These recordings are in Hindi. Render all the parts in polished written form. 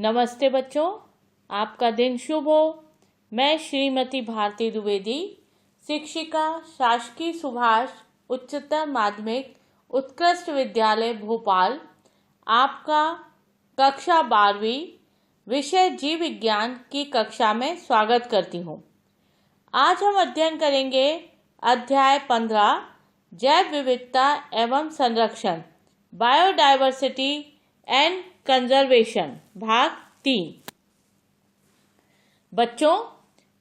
नमस्ते बच्चों, आपका दिन शुभ हो। मैं श्रीमती भारती द्विवेदी, शिक्षिका, शासकीय सुभाष उच्चतर माध्यमिक उत्कृष्ट विद्यालय भोपाल, आपका कक्षा 12वीं विषय जीव विज्ञान की कक्षा में स्वागत करती हूँ। आज हम अध्ययन करेंगे अध्याय 15 जैव विविधता एवं संरक्षण, बायोडायवर्सिटी एंड कंजर्वेशन, भाग 3। बच्चों,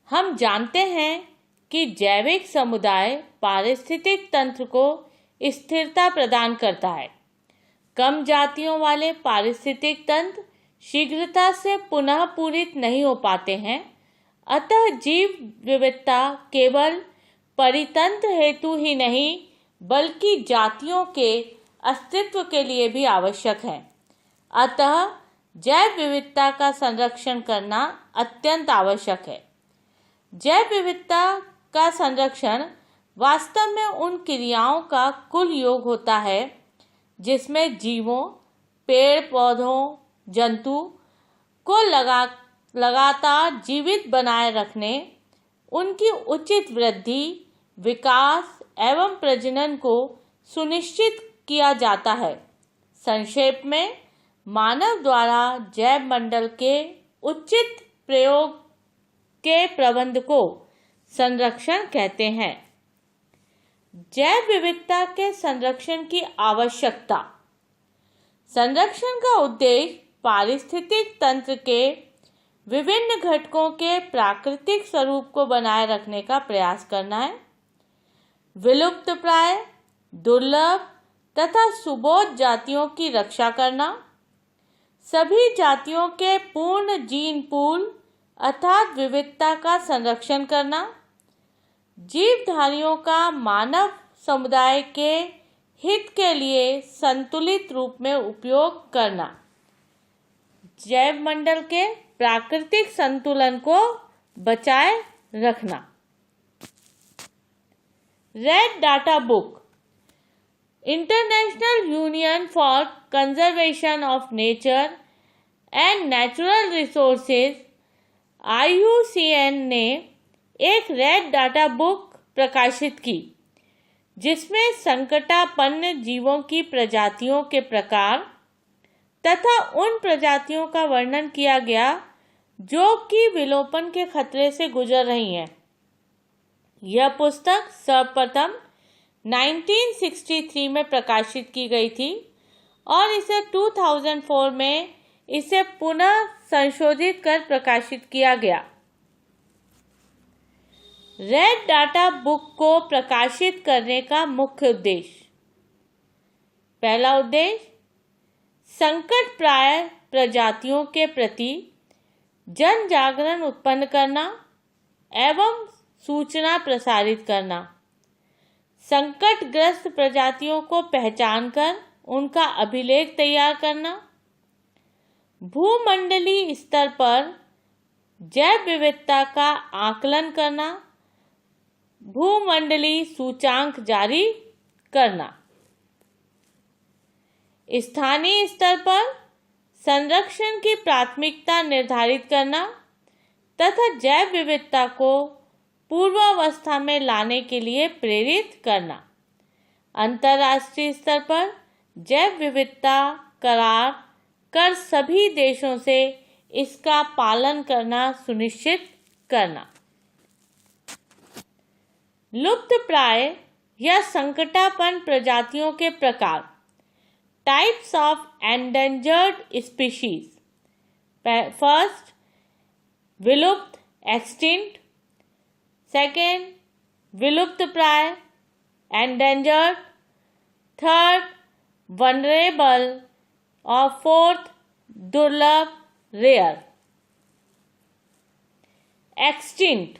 हम जानते हैं कि जैविक समुदाय पारिस्थितिक तंत्र को स्थिरता प्रदान करता है। कम जातियों वाले पारिस्थितिक तंत्र शीघ्रता से पुनः पूरित नहीं हो पाते हैं। अतः जीव विविधता केवल परितंत्र हेतु ही नहीं बल्कि जातियों के अस्तित्व के लिए भी आवश्यक है। अतः जैव विविधता का संरक्षण करना अत्यंत आवश्यक है। जैव विविधता का संरक्षण वास्तव में उन क्रियाओं का कुल योग होता है जिसमें जीवों, पेड़ पौधों, जंतु को लगातार जीवित बनाए रखने, उनकी उचित वृद्धि, विकास एवं प्रजनन को सुनिश्चित किया जाता है। संक्षेप में, मानव द्वारा जैव मंडल के उचित प्रयोग के प्रबंध को संरक्षण कहते हैं। जैव विविधता के संरक्षण की आवश्यकता। संरक्षण का उद्देश्य पारिस्थितिक तंत्र के विभिन्न घटकों के प्राकृतिक स्वरूप को बनाए रखने का प्रयास करना है। विलुप्तप्राय, दुर्लभ तथा सुबोध जातियों की रक्षा करना, सभी जातियों के पूर्ण जीन पूल अर्थात विविधता का संरक्षण करना, जीवधारियों का मानव समुदाय के हित के लिए संतुलित रूप में उपयोग करना, जैव मंडल के प्राकृतिक संतुलन को बचाए रखना। Red data book, international union for conservation of nature and natural resources IUCN ने एक रेड डाटा बुक प्रकाशित की जिसमें संकटापन्न जीवों की प्रजातियों के प्रकार तथा उन प्रजातियों का वर्णन किया गया जो कि विलोपन के खतरे से गुजर रही हैं। यह पुस्तक सर्वप्रथम 1963 में प्रकाशित की गई थी और इसे 2004 में इसे पुनः संशोधित कर प्रकाशित किया गया। रेड डाटा बुक को प्रकाशित करने का मुख्य उद्देश्य। पहला उद्देश्य, संकटप्राय प्रजातियों के प्रति जन जागरण उत्पन्न करना एवं सूचना प्रसारित करना, संकटग्रस्त प्रजातियों को पहचान कर उनका अभिलेख तैयार करना, भूमंडलीय स्तर पर जैव विविधता का आकलन करना, भूमंडलीय सूचांक जारी करना, स्थानीय स्तर पर संरक्षण की प्राथमिकता निर्धारित करना तथा जैव विविधता को पूर्वावस्था में लाने के लिए प्रेरित करना, अंतर्राष्ट्रीय स्तर पर जैव विविधता करार कर सभी देशों से इसका पालन करना सुनिश्चित करना। लुप्तप्राय या संकटापन्न प्रजातियों के प्रकार, types of endangered species. First, विलुप्त एक्सटिंक्ट। सेकेंड, विलुप्तप्राय एंडेंजर्ड। थर्ड, वनरेबल और फोर्थ, दुर्लभ रेयर। एक्सटिंक्ट,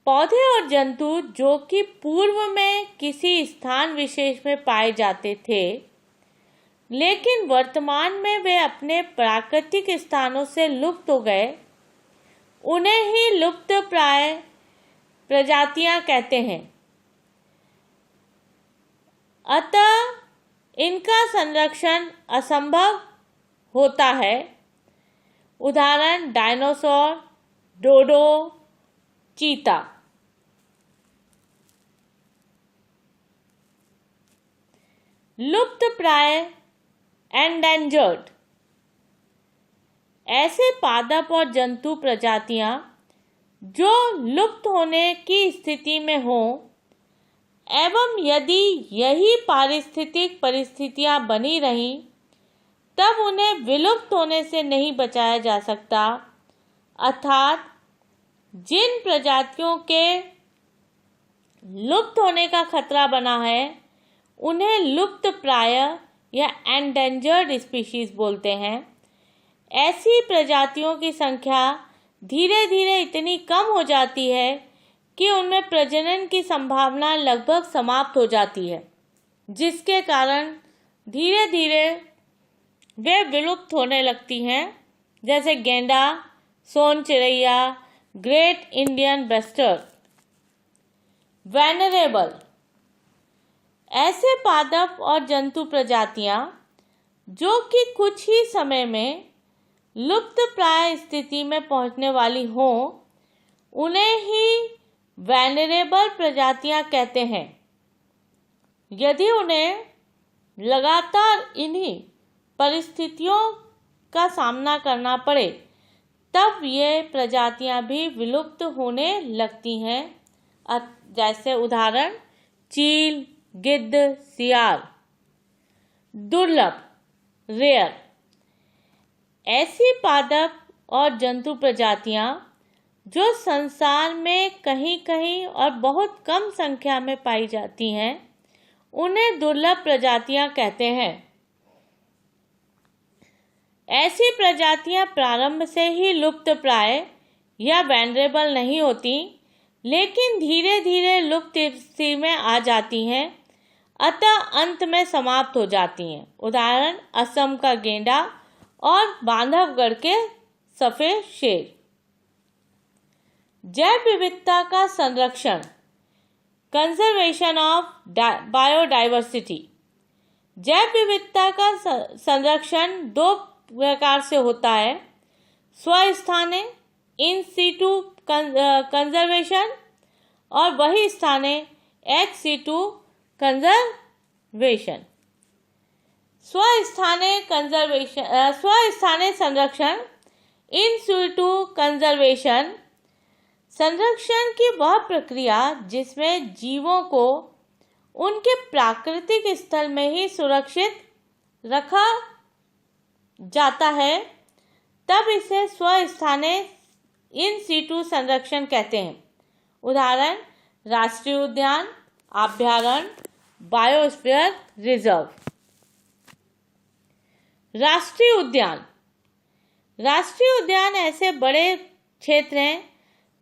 पौधे और जंतु जो कि पूर्व में किसी स्थान विशेष में पाए जाते थे लेकिन वर्तमान में वे अपने प्राकृतिक स्थानों से लुप्त हो गए, उन्हें ही लुप्तप्राय प्रजातियां कहते हैं। अतः इनका संरक्षण असंभव होता है। उदाहरण डायनासोर, डोडो, चीता। लुप्त प्राय एंडेंजर्ड, ऐसे पादप और जंतु प्रजातियां जो लुप्त होने की स्थिति में हों एवं यदि यही पारिस्थितिक परिस्थितियां बनी रहीं तब उन्हें विलुप्त होने से नहीं बचाया जा सकता, अर्थात जिन प्रजातियों के लुप्त होने का खतरा बना है उन्हें लुप्त प्राय या एंडेंजर्ड स्पीशीज बोलते हैं। ऐसी प्रजातियों की संख्या धीरे धीरे इतनी कम हो जाती है कि उनमें प्रजनन की संभावना लगभग समाप्त हो जाती है, जिसके कारण धीरे धीरे वे विलुप्त होने लगती हैं, जैसे गेंडा, सोन चिड़ैया, ग्रेट इंडियन बस्टर्ड। वेनरेबल, ऐसे पादप और जंतु प्रजातियां जो कि कुछ ही समय में लुप्त प्राय स्थिति में पहुंचने वाली हों उन्हें ही वेनरेबल प्रजातियां कहते हैं। यदि उन्हें लगातार इन्हीं परिस्थितियों का सामना करना पड़े तब ये प्रजातियां भी विलुप्त होने लगती हैं, जैसे उदाहरण चील, गिद्ध, सियार। दुर्लभ रेयर, ऐसी पादप और जंतु प्रजातियां जो संसार में कहीं कहीं और बहुत कम संख्या में पाई जाती हैं उन्हें दुर्लभ प्रजातियां कहते हैं। ऐसी प्रजातियां प्रारंभ से ही लुप्त प्राय या वेनरेबल नहीं होती, लेकिन धीरे धीरे लुप्त स्थिति में आ जाती हैं, अतः अंत में समाप्त हो जाती हैं। उदाहरण असम का गेंडा और बांधवगढ़ के सफेद शेर। जैव विविधता का संरक्षण, कंजर्वेशन ऑफ बायोडाइवर्सिटी। जैव विविधता का संरक्षण दो प्रकार से होता है, स्वस्थाने इन सीटू कंजर्वेशन और वही स्थाने एक्स सीटू कंजर्वेशन। स्वस्थाने संरक्षण इन सीटू कंजर्वेशन संरक्षण की वह प्रक्रिया जिसमें जीवों को उनके प्राकृतिक स्थल में ही सुरक्षित रखा जाता है, तब इसे स्वस्थाने इन सीटू संरक्षण कहते हैं। उदाहरण राष्ट्रीय उद्यान, अभयारण्य, बायोस्फीयर रिजर्व। राष्ट्रीय उद्यान। राष्ट्रीय उद्यान ऐसे बड़े क्षेत्र हैं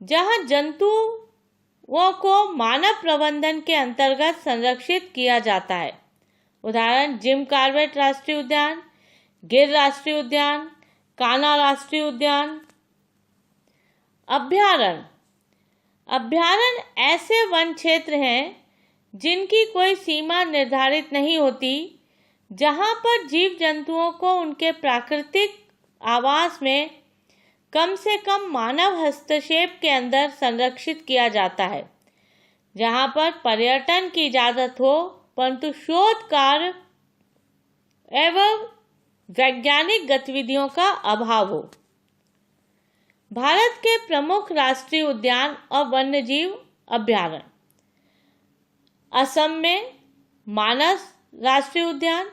जहां जंतुओं को मानव प्रबंधन के अंतर्गत संरक्षित किया जाता है। उदाहरण जिम कॉर्बेट राष्ट्रीय उद्यान, गिर राष्ट्रीय उद्यान, कान्हा राष्ट्रीय उद्यान। अभयारण्य। अभयारण्य ऐसे वन क्षेत्र हैं जिनकी कोई सीमा निर्धारित नहीं होती, जहां पर जीव जंतुओं को उनके प्राकृतिक आवास में कम से कम मानव हस्तक्षेप के अंदर संरक्षित किया जाता है, जहां पर पर्यटन की इजाजत हो परंतु शोध कार्य एवं वैज्ञानिक गतिविधियों का अभाव हो। भारत के प्रमुख राष्ट्रीय उद्यान और वन्यजीव अभयारण्य। असम में मानस राष्ट्रीय उद्यान,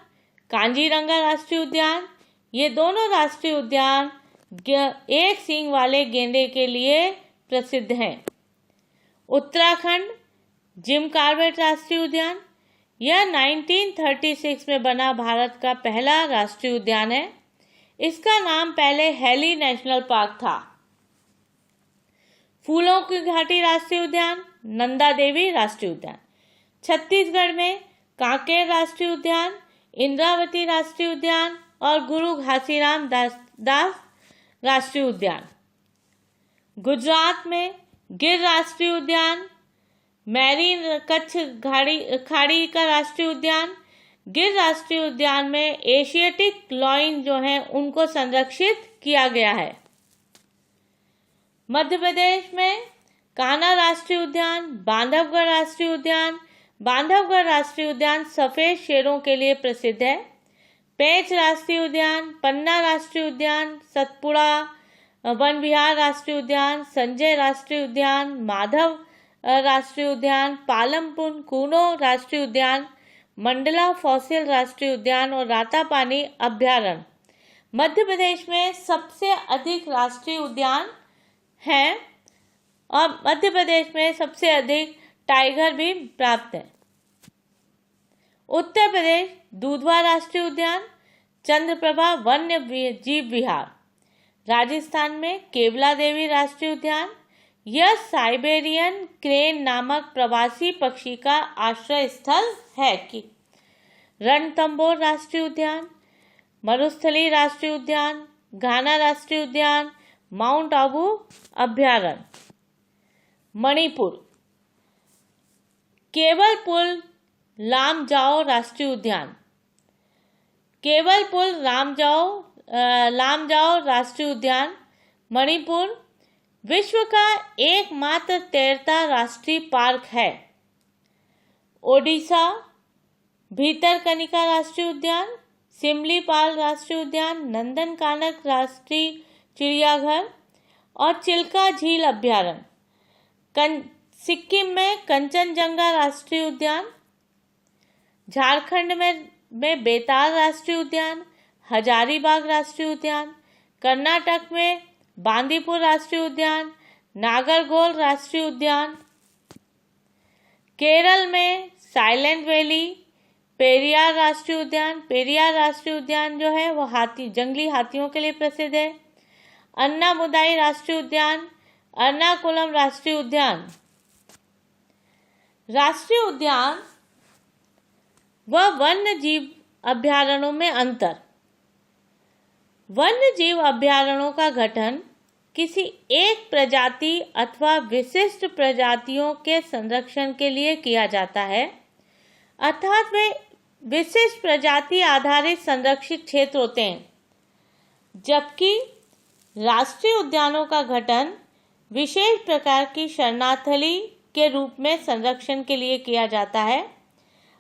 कांजीरंगा राष्ट्रीय उद्यान, ये दोनों राष्ट्रीय उद्यान एक सींग वाले गेंडे के लिए प्रसिद्ध हैं। उत्तराखंड जिम कॉर्बेट राष्ट्रीय उद्यान, यह 1936 में बना भारत का पहला राष्ट्रीय उद्यान है। इसका नाम पहले हैली नेशनल पार्क था। फूलों की घाटी राष्ट्रीय उद्यान, नंदा देवी राष्ट्रीय उद्यान। छत्तीसगढ़ में कांकेर राष्ट्रीय उद्यान, इंद्रावती राष्ट्रीय उद्यान और गुरु घासीराम दास राष्ट्रीय उद्यान। गुजरात में गिर राष्ट्रीय उद्यान, मैरीन कच्छ खाड़ी का राष्ट्रीय उद्यान, गिर राष्ट्रीय उद्यान में एशियाटिक लॉइन जो हैं उनको संरक्षित किया गया है। मध्य प्रदेश में कान्हा राष्ट्रीय उद्यान, बांधवगढ़ राष्ट्रीय उद्यान। बांधवगढ़ राष्ट्रीय उद्यान सफेद शेरों के लिए प्रसिद्ध है। पेंच राष्ट्रीय उद्यान, पन्ना राष्ट्रीय उद्यान, सतपुड़ा वन विहार राष्ट्रीय उद्यान, संजय राष्ट्रीय उद्यान, माधव राष्ट्रीय उद्यान, पालमपुर कूनो राष्ट्रीय उद्यान, मंडला फॉसिल राष्ट्रीय उद्यान और रातापानी अभ्यारण्य मध्य प्रदेश में सबसे अधिक राष्ट्रीय उद्यान हैं और मध्य प्रदेश में सबसे अधिक टाइगर भी प्राप्त है। उत्तर प्रदेश दूधवा राष्ट्रीय उद्यान, चंद्रप्रभा वन्य जीव विहार। राजस्थान में केवला देवी राष्ट्रीय उद्यान, यह साइबेरियन क्रेन नामक प्रवासी पक्षी का आश्रय स्थल है। कि रणथंभौर राष्ट्रीय उद्यान, मरुस्थली राष्ट्रीय उद्यान, घाना राष्ट्रीय उद्यान, माउंट आबू अभ्यारण्य। मणिपुर केवलपुल लामजाओ राष्ट्रीय उद्यान। केवलपुल लामजाओ राष्ट्रीय उद्यान मणिपुर विश्व का एकमात्र तैरता राष्ट्रीय पार्क है। ओडिशा भीतरकनिका राष्ट्रीय उद्यान, सिमलीपाल राष्ट्रीय उद्यान, नंदनकानन राष्ट्रीय चिड़ियाघर और चिल्का झील अभ्यारण्य। सिक्किम में कंचनजंगा राष्ट्रीय उद्यान, झारखंड में बेताल राष्ट्रीय उद्यान, हजारीबाग राष्ट्रीय उद्यान, कर्नाटक में बांदीपुर राष्ट्रीय उद्यान, नागरगोल राष्ट्रीय उद्यान, केरल में साइलेंट वैली, पेरियार राष्ट्रीय उद्यान। पेरियार राष्ट्रीय उद्यान जो है वो जंगली हाथियों के लिए प्रसिद्ध है। अन्नामुदाई राष्ट्रीय उद्यान, एर्नाकुलम राष्ट्रीय उद्यान। राष्ट्रीय उद्यान व वन्य जीव अभ्यारण्यों में अंतर। वन्य जीव अभ्यारण्यों का गठन किसी एक प्रजाति अथवा विशिष्ट प्रजातियों के संरक्षण के लिए किया जाता है, अर्थात वे विशिष्ट प्रजाति आधारित संरक्षित क्षेत्र होते हैं, जबकि राष्ट्रीय उद्यानों का गठन विशेष प्रकार की शरणार्थली के रूप में संरक्षण के लिए किया जाता है,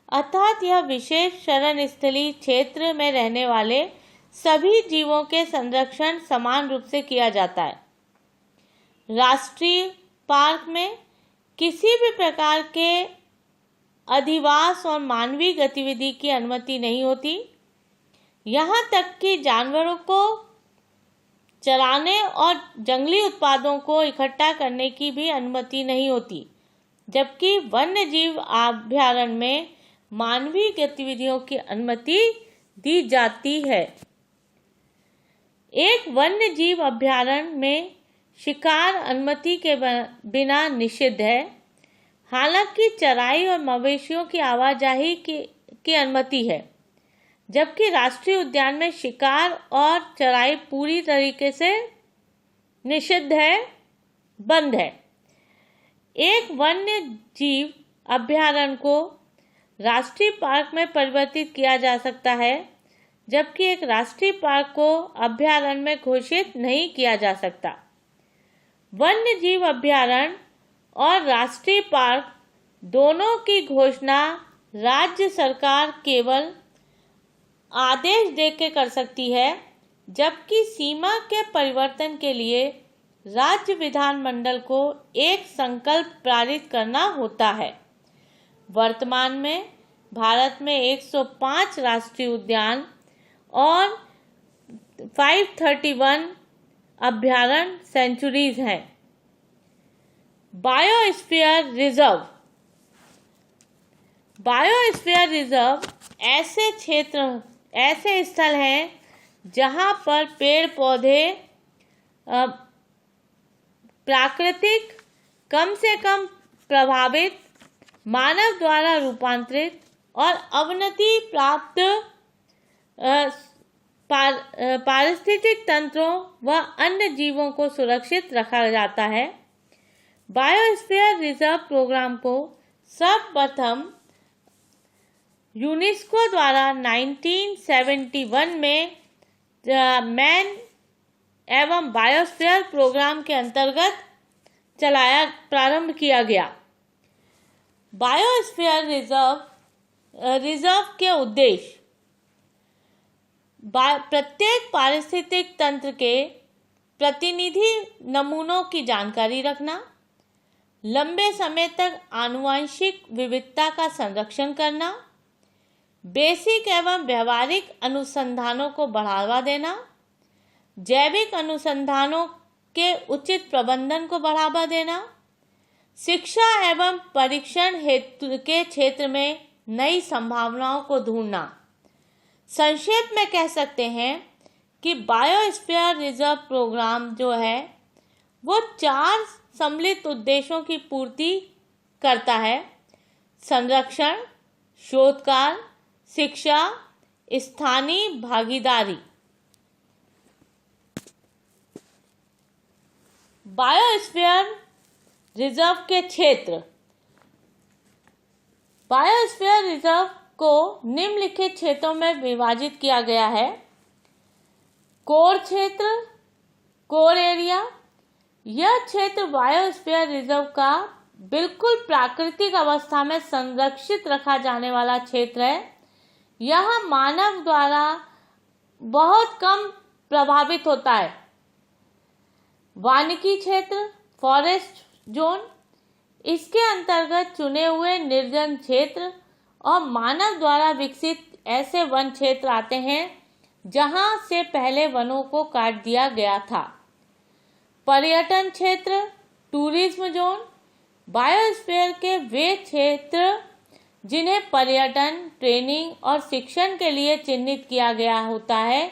अर्थात यह विशेष शरण स्थली क्षेत्र में रहने वाले सभी जीवों के संरक्षण समान रूप से किया जाता है। राष्ट्रीय पार्क में किसी भी प्रकार के अधिवास और मानवीय गतिविधि की अनुमति नहीं होती। यहाँ तक कि जानवरों को चराने और जंगली उत्पादों को इकट्ठा करने की भी अनुमति नहीं होती, जबकि वन्य जीव अभ्यारण्य में मानवीय गतिविधियों की अनुमति दी जाती है। एक वन्य जीव अभ्यारण्य में शिकार अनुमति के बिना निषिद्ध है, हालांकि चराई और मवेशियों की आवाजाही की अनुमति है, जबकि राष्ट्रीय उद्यान में शिकार और चराई पूरी तरीके से निषिद्ध है, बंद है। एक वन्य जीव अभ्यारण्य को राष्ट्रीय पार्क में परिवर्तित किया जा सकता है, जबकि एक राष्ट्रीय पार्क को अभ्यारण्य में घोषित नहीं किया जा सकता। वन्य जीव अभ्यारण्य और राष्ट्रीय पार्क दोनों की घोषणा राज्य सरकार केवल आदेश देकर कर सकती है, जबकि सीमा के परिवर्तन के लिए राज्य विधानमंडल को एक संकल्प पारित करना होता है। वर्तमान में भारत में 105 राष्ट्रीय उद्यान और 531 अभ्यारण्य सेंचुरीज हैं। Biosphere reserve. बायोस्फीयर रिजर्व ऐसे स्थल हैं जहां पर पेड़ पौधे प्राकृतिक कम से कम प्रभावित, मानव द्वारा रूपांतरित और अवनति प्राप्त पारिस्थितिक तंत्रों व अन्य जीवों को सुरक्षित रखा जाता है। बायोस्फीयर रिजर्व प्रोग्राम को सर्वप्रथम यूनेस्को द्वारा 1971 में मैन एवं बायोस्फीयर प्रोग्राम के अंतर्गत प्रारंभ किया गया। बायोस्फीयर रिजर्व के उद्देश्य प्रत्येक पारिस्थितिक तंत्र के प्रतिनिधि नमूनों की जानकारी रखना, लंबे समय तक आनुवंशिक विविधता का संरक्षण करना, बेसिक एवं व्यवहारिक अनुसंधानों को बढ़ावा देना, जैविक अनुसंधानों के उचित प्रबंधन को बढ़ावा देना, शिक्षा एवं परीक्षण हेतु के क्षेत्र में नई संभावनाओं को ढूंढना। संक्षेप में कह सकते हैं कि बायोस्फीयर रिजर्व प्रोग्राम जो है वो 4 सम्मिलित उद्देश्यों की पूर्ति करता है: संरक्षण, शोध कार्य, शिक्षा, स्थानीय भागीदारी। बायोस्फीयर रिजर्व के क्षेत्र। बायोस्फीयर रिजर्व को निम्नलिखित क्षेत्रों में विभाजित किया गया है: कोर क्षेत्र, कोर एरिया। यह क्षेत्र बायोस्फीयर रिजर्व का बिल्कुल प्राकृतिक अवस्था में संरक्षित रखा जाने वाला क्षेत्र है। यह मानव द्वारा बहुत कम प्रभावित होता है। वानिकी क्षेत्र, फॉरेस्ट जोन। इसके अंतर्गत चुने हुए निर्जन क्षेत्र और मानव द्वारा विकसित ऐसे वन क्षेत्र आते हैं जहां से पहले वनों को काट दिया गया था। पर्यटन क्षेत्र, टूरिज्म जोन। बायोस्फीयर के वे क्षेत्र जिन्हें पर्यटन, ट्रेनिंग और शिक्षण के लिए चिन्हित किया गया होता है,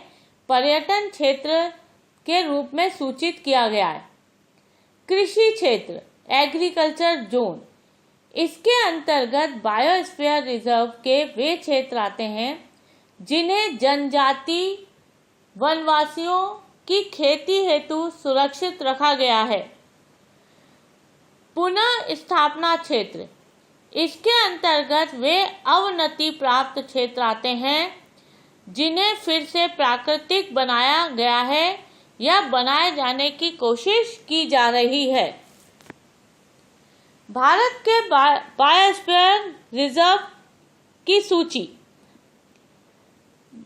पर्यटन क्षेत्र के रूप में सूचित किया गया है। कृषि क्षेत्र, एग्रीकल्चर जोन। इसके अंतर्गत बायोस्फीयर रिजर्व के वे क्षेत्र आते हैं जिन्हें जनजाति वनवासियों की खेती हेतु सुरक्षित रखा गया है। पुनः स्थापना क्षेत्र। इसके अंतर्गत वे अवनति प्राप्त क्षेत्र आते हैं जिन्हें फिर से प्राकृतिक बनाया गया है या बनाए जाने की कोशिश की जा रही है। भारत के बायोस्फीयर रिजर्व की सूची।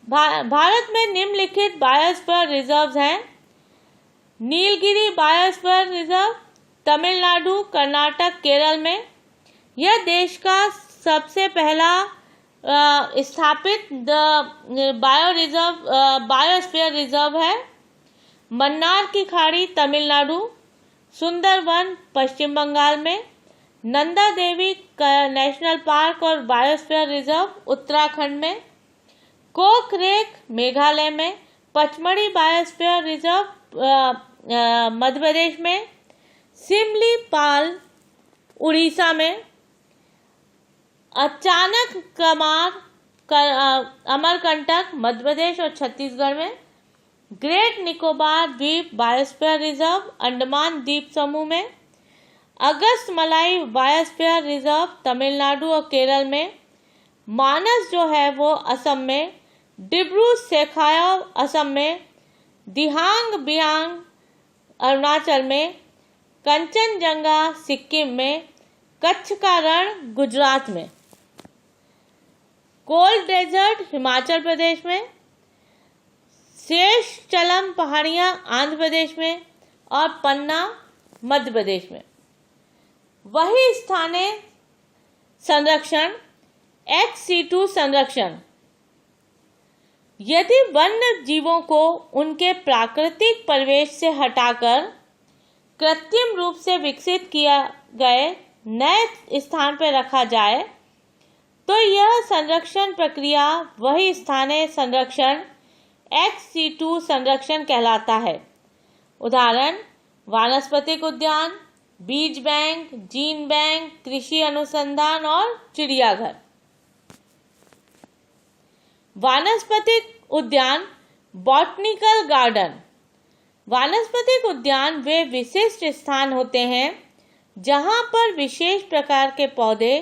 भारत में निम्नलिखित बायोस्फीयर रिजर्व्स हैं: नीलगिरी बायोस्फीयर रिजर्व, तमिलनाडु, कर्नाटक, केरल में। यह देश का सबसे पहला स्थापित बायोस्फीयर रिजर्व है। मन्नार की खाड़ी, तमिलनाडु। सुंदरवन, पश्चिम बंगाल में। नंदा देवी नेशनल पार्क और बायोस्फीयर रिजर्व, उत्तराखंड में। कोकरेक, मेघालय में। पचमढ़ी बायोस्फीयर रिजर्व, मध्य प्रदेश में। सिमलीपाल, उड़ीसा में। अचानक कमार, अमरकंटक, मध्य प्रदेश और छत्तीसगढ़ में। ग्रेट निकोबार द्वीप बायोस्फीयर रिजर्व, अंडमान द्वीप समूह में। अगस्त मलाई बायोस्फीयर रिजर्व, तमिलनाडु और केरल में। मानस जो है वो असम में। डिब्रू सेखाव, असम में। दिहांग बियांग, अरुणाचल में। कंचनजंगा, सिक्किम में। कच्छ का रण, गुजरात में। कोल्ड डेजर्ट, हिमाचल प्रदेश में। शेषचलम पहाड़ियाँ, आंध्र प्रदेश में। और पन्ना, मध्य प्रदेश में। वही स्थानीय संरक्षण, XC2 संरक्षण। यदि वन्य जीवों को उनके प्राकृतिक परिवेश से हटाकर कृत्रिम रूप से विकसित किया गए नए स्थान पर रखा जाए तो यह संरक्षण प्रक्रिया वही स्थानीय संरक्षण XC2 संरक्षण कहलाता है। उदाहरण: वानस्पतिक उद्यान, बीज बैंक, जीन बैंक, कृषि अनुसंधान और चिड़ियाघर। वानस्पतिक उद्यान, बॉटनिकल गार्डन। वानस्पतिक उद्यान वे विशिष्ट स्थान होते हैं जहां पर विशेष प्रकार के पौधे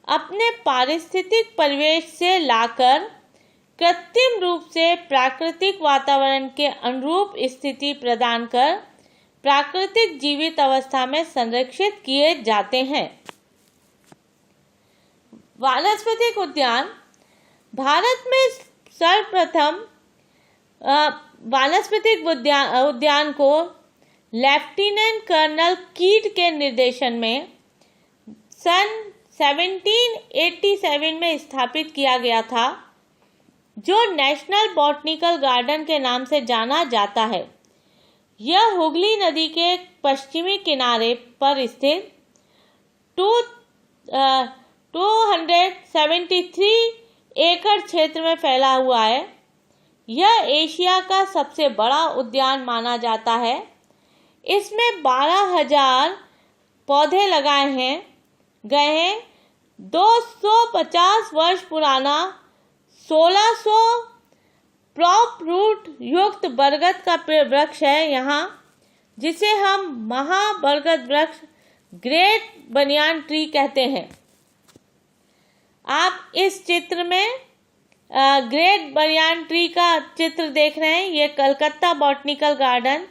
अपने पारिस्थितिक परिवेश से लाकर कृत्रिम रूप से प्राकृतिक वातावरण के अनुरूप स्थिति प्रदान कर प्राकृतिक जीवित अवस्था में संरक्षित किए जाते हैं। वानस्पतिक उद्यान भारत में सर्वप्रथम वानस्पतिक उद्यान को लेफ्टिनेंट कर्नल कीट के निर्देशन में सन 1787 में स्थापित किया गया था, जो नेशनल बॉटनिकल गार्डन के नाम से जाना जाता है। यह हुगली नदी के पश्चिमी किनारे पर स्थित 273 एकड़ क्षेत्र में फैला हुआ है। यह एशिया का सबसे बड़ा उद्यान माना जाता है। इसमें 12,000 पौधे लगाए गए हैं। 250 वर्ष पुराना 1600 प्रॉप रूट युक्त बरगद का वृक्ष है यहाँ, जिसे हम महाबरगद वृक्ष ग्रेट बनियान ट्री कहते हैं। आप इस चित्र में ग्रेट बनियान ट्री का चित्र देख रहे हैं। ये Calcutta botanical garden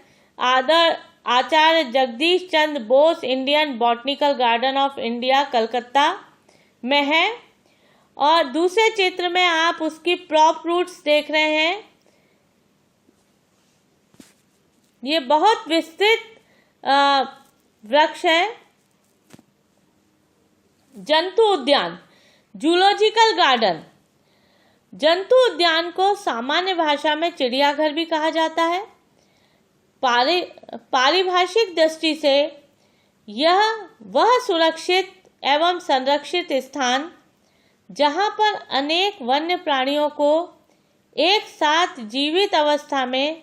Acharya Jagdish Chandra Bose Indian botanical garden of India Calcutta में है। और दूसरे चित्र में आप उसकी प्रॉप रूट्स देख रहे हैं। ये बहुत विस्तृत वृक्ष है। जंतु उद्यान जूलॉजिकल गार्डन। जंतु उद्यान को सामान्य भाषा में चिड़ियाघर भी कहा जाता है। पारिभाषिक दृष्टि से यह वह सुरक्षित एवं संरक्षित स्थान जहां पर अनेक वन्य प्राणियों को एक साथ जीवित अवस्था में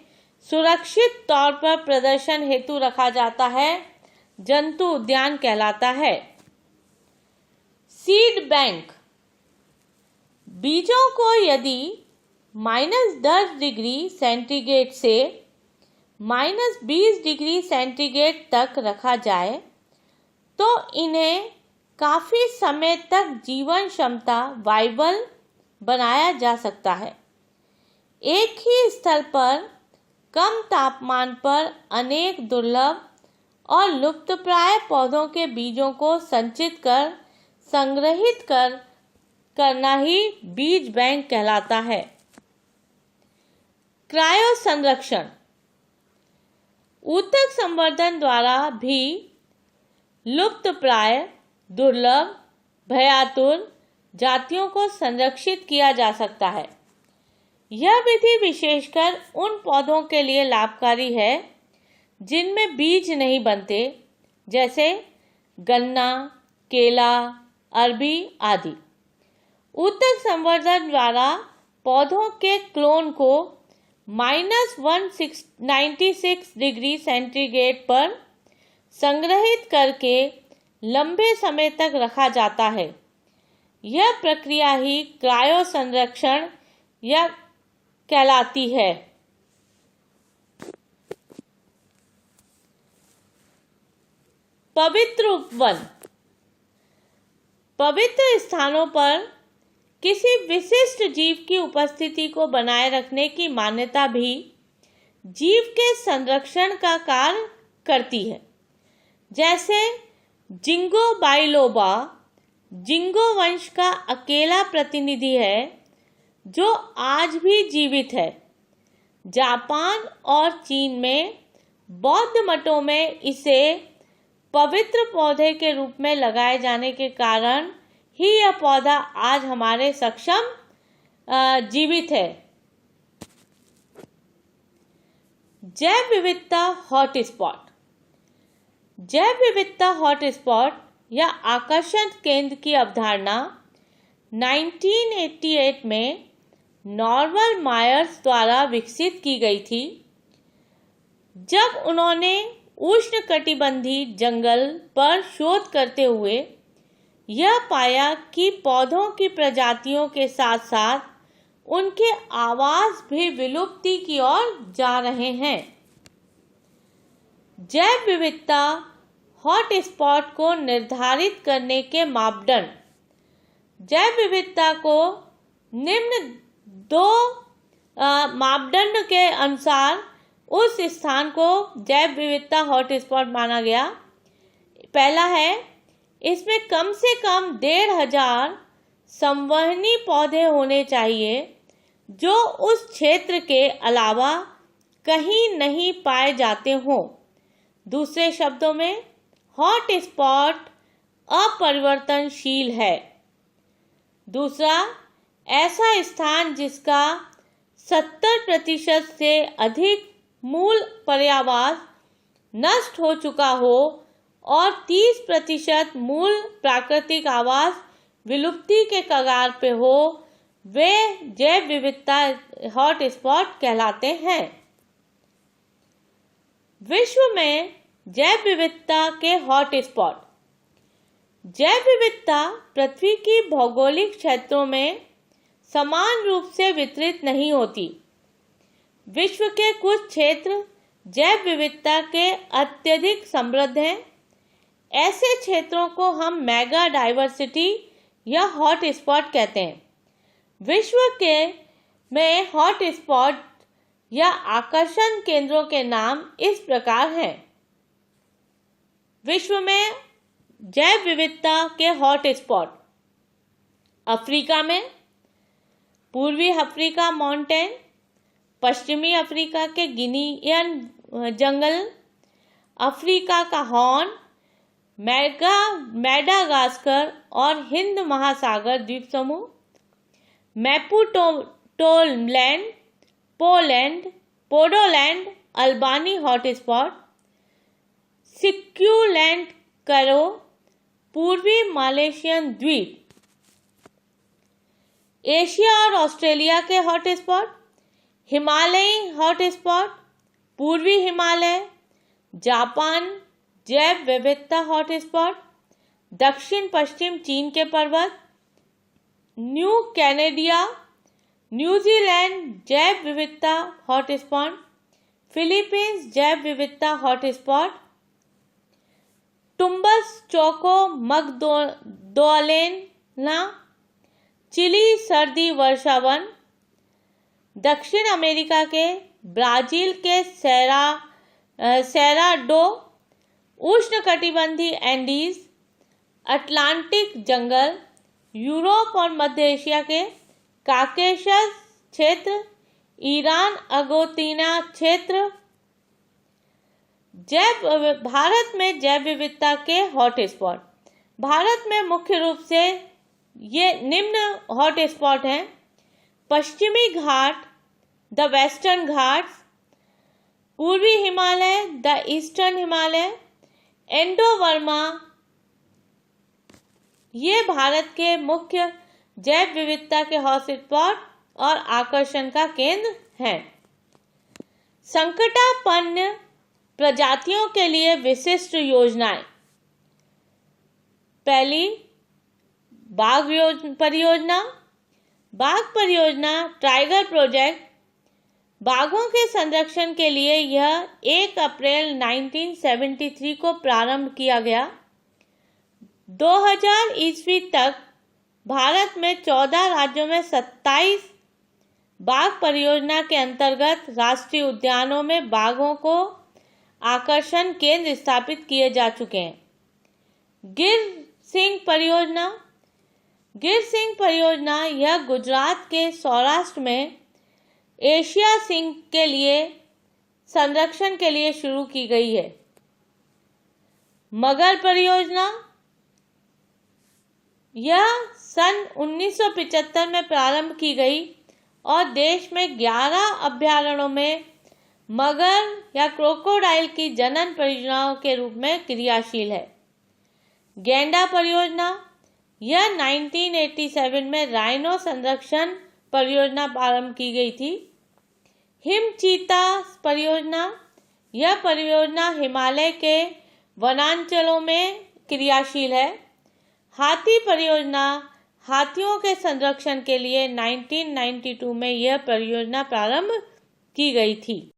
सुरक्षित तौर पर प्रदर्शन हेतु रखा जाता है, जंतु उद्यान कहलाता है। Seed bank. बीजों को यदि -10 डिग्री सेंटीग्रेड से -20 डिग्री सेंटीग्रेड तक रखा जाए तो इन्हें काफ़ी समय तक जीवन क्षमता वाइबल बनाया जा सकता है। एक ही स्थल पर कम तापमान पर अनेक दुर्लभ और लुप्तप्राय पौधों के बीजों को संचित कर संग्रहित करना ही बीज बैंक कहलाता है। क्रायो संरक्षण। ऊतक संवर्धन द्वारा भी लुप्तप्राय, दुर्लभ, भयातुर जातियों को संरक्षित किया जा सकता है। यह विधि विशेषकर उन पौधों के लिए लाभकारी है जिनमें बीज नहीं बनते, जैसे गन्ना, केला, अरबी आदि। ऊतक संवर्धन द्वारा पौधों के क्लोन को -196 डिग्री सेंटीग्रेड पर संग्रहित करके लंबे समय तक रखा जाता है। यह प्रक्रिया ही क्रायो संरक्षण या कहलाती है। पवित्र उपवन। पवित्र स्थानों पर किसी विशिष्ट जीव की उपस्थिति को बनाए रखने की मान्यता भी जीव के संरक्षण का कार्य करती है। जैसे जिंगो बाइलोबा जिंगो वंश का अकेला प्रतिनिधि है जो आज भी जीवित है। जापान और चीन में बौद्ध मठों में इसे पवित्र पौधे के रूप में लगाए जाने के कारण ही यह पौधा आज हमारे सक्षम जीवित है। जैव विविधता हॉटस्पॉट। जैव विविधता हॉटस्पॉट या आकर्षण केंद्र की अवधारणा 1988 में नॉर्मन मायर्स द्वारा विकसित की गई थी, जब उन्होंने उष्णकटिबंधीय जंगल पर शोध करते हुए यह पाया कि पौधों की प्रजातियों के साथ साथ उनके आवास भी विलुप्ति की ओर जा रहे हैं। जैव विविधता हॉटस्पॉट को निर्धारित करने के मापदंड जैव विविधता को निम्न दो मापदंड के अनुसार उस स्थान को जैव विविधता हॉटस्पॉट माना गया। पहला है, इसमें कम से कम 1500 संवहनी पौधे होने चाहिए जो उस क्षेत्र के अलावा कहीं नहीं पाए जाते हों। दूसरे शब्दों में, हॉटस्पॉट अपरिवर्तनशील है। दूसरा, ऐसा स्थान जिसका 70% से अधिक मूल पर्यावास नष्ट हो चुका हो और 30% मूल प्राकृतिक आवास विलुप्ति के कगार पे हो, वे जैव विविधता हॉटस्पॉट कहलाते हैं। विश्व में जैव विविधता के हॉटस्पॉट। जैव विविधता पृथ्वी की भौगोलिक क्षेत्रों में समान रूप से वितरित नहीं होती। विश्व के कुछ क्षेत्र जैव विविधता के अत्यधिक समृद्ध हैं। ऐसे क्षेत्रों को हम मेगा डाइवर्सिटी या हॉटस्पॉट कहते हैं। विश्व के में हॉटस्पॉट या आकर्षण केंद्रों के नाम इस प्रकार हैं। विश्व में जैव विविधता के हॉटस्पॉट: अफ्रीका में पूर्वी अफ्रीका माउंटेन, पश्चिमी अफ्रीका के गिनियन जंगल, अफ्रीका का हॉर्न, मैडागास्कर और हिंद महासागर द्वीप समूह, मैपुटोलैंड, पोडोलैंड, अल्बानी हॉटस्पॉट, सिक्यूलैंड करो, पूर्वी मलेशियन द्वीप। एशिया और ऑस्ट्रेलिया के हॉटस्पॉट: हिमालयी हॉटस्पॉट, पूर्वी हिमालय, जापान जैव विविधता हॉटस्पॉट, दक्षिण पश्चिम चीन के पर्वत, न्यू कैनेडिया, न्यूजीलैंड जैव विविधता हॉटस्पॉट, फिलीपींस जैव विविधता हॉटस्पॉट, टुम्बस चोको मगदलेना, चिली सर्दी वर्षावन, दक्षिण अमेरिका के ब्राजील के सेराडो, उष्णकटिबंधीय एंडीज, अटलांटिक जंगल, यूरोप और मध्य एशिया के काकेशस क्षेत्र, ईरान अगोतीना क्षेत्र। भारत में जैव विविधता के हॉटस्पॉट। भारत में मुख्य रूप से ये निम्न हॉटस्पॉट हैं: पश्चिमी घाट, द वेस्टर्न घाट्स, पूर्वी हिमालय, द ईस्टर्न हिमालय, एंडोवर्मा। ये भारत के मुख्य जैव विविधता के हॉटस्पॉट और आकर्षण का केंद्र हैं। संकटापन्न प्रजातियों के लिए विशिष्ट योजनाएं: पहली, बाघ परियोजना। बाघ परियोजना टाइगर प्रोजेक्ट बाघों के संरक्षण के लिए यह 1 अप्रैल 1973 को प्रारंभ किया गया। 2000 ईस्वी तक भारत में 14 राज्यों में 27 बाघ परियोजना के अंतर्गत राष्ट्रीय उद्यानों में बाघों को आकर्षण केंद्र स्थापित किए जा चुके हैं। गिर सिंह परियोजना यह गुजरात के सौराष्ट्र में एशिया सिंह के लिए संरक्षण के लिए शुरू की गई है। मगर परियोजना यह सन 1975 में प्रारंभ की गई और देश में 11 अभयारण्यों में मगर या क्रोकोडाइल की जनन परियोजनाओं के रूप में क्रियाशील है। गैंडा परियोजना यह 1987 में राइनो संरक्षण परियोजना प्रारंभ की गई थी। हिम चीता परियोजना यह परियोजना हिमालय के वनांचलों में क्रियाशील है। हाथी परियोजना हाथियों के संरक्षण के लिए 1992 में यह परियोजना प्रारंभ की गई थी।